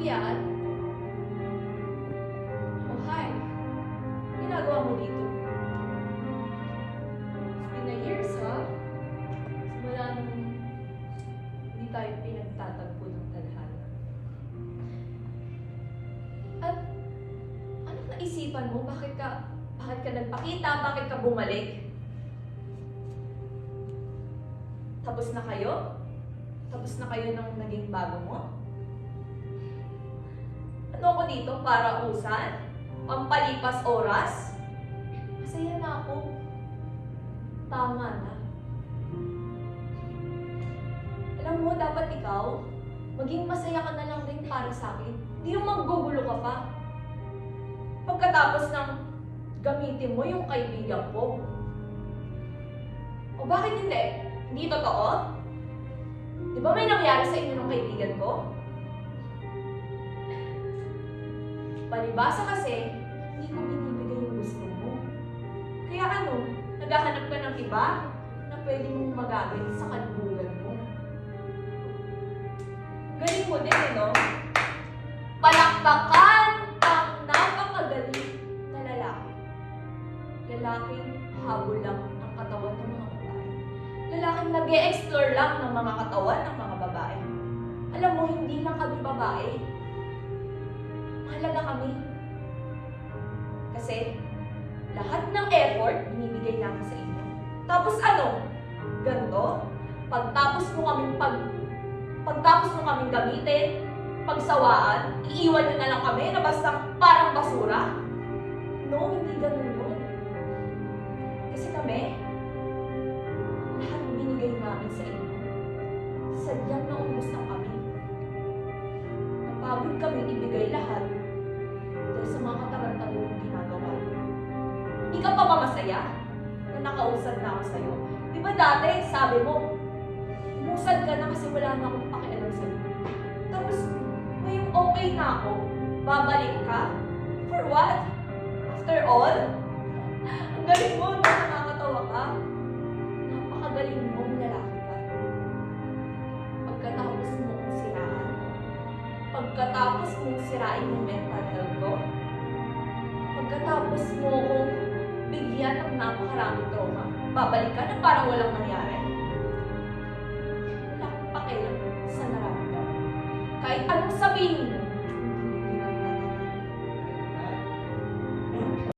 yan? Oh, hi. Ginagawa mo dito? It's been a years, ha? Simula nung hindi tayo pinagtatagpo ng tadhana. At anong naisipan mo? Bakit ka nagpakita? Bakit ka bumalik? Tapos na kayo? Tapos na kayo ng naging bago mo? Ano ako dito? Para usan? Pampalipas oras? Masaya na ako. Tama na. Alam mo, dapat ikaw, maging masaya ka na lang din para sa akin. Hindi yung maggugulo ka pa. Pagkatapos ng gamitin mo yung kaibigan ko. O bakit hindi? Hindi totoo? Di ba may nangyari sa inyo ng kaibigan ko? Palibasa kasi, hindi ko binibigay yung gusto mo. Kaya ano, naghahanap ka ng iba na pwede mong magamit sa kalubugan mo. Galing mo din, no? Palakpakan ang napakagaling na lalaki. Lalaking habol lang ang katawan ng mga babae. Lalaking nag-e-explore lang ng mga katawan ng mga babae. Alam mo, hindi lang kami babae. Mahalaga kami. Kasi lahat ng effort binibigay namin sa inyo. Tapos ano? Ganto? Pagtapos mo kaming gamitin, pagsawaan, iiwan nyo na lang kami na basta parang basura? No, hindi ganun yun. Kasi kami, lahat binigay namin sa inyo. Sadyang naubos na kami. Napagod kami ibigay lahat dahil sa mga katarantadong ginagawa niyo. Hindi ka pa ba masaya na nakausad na ako sa'yo? Di ba dati, sabi mo, umusad ka na kasi wala na akong pakialam sa'yo. Tapos, ngayong okay na ako, babalik ka? For what? After all? Ang galing mo, nakakatawa ka. Napakagaling mo, lalaki ka. Pagkatapos mo kong siraan, pagkatapos mong sirain yung mental health ko, pagkatapos mo kong bigyan ng napakaraming trauma, babalik ka na parang walang nangyari. Wala akong pakialam sa nararamdaman. Kahit anong sabihin mo,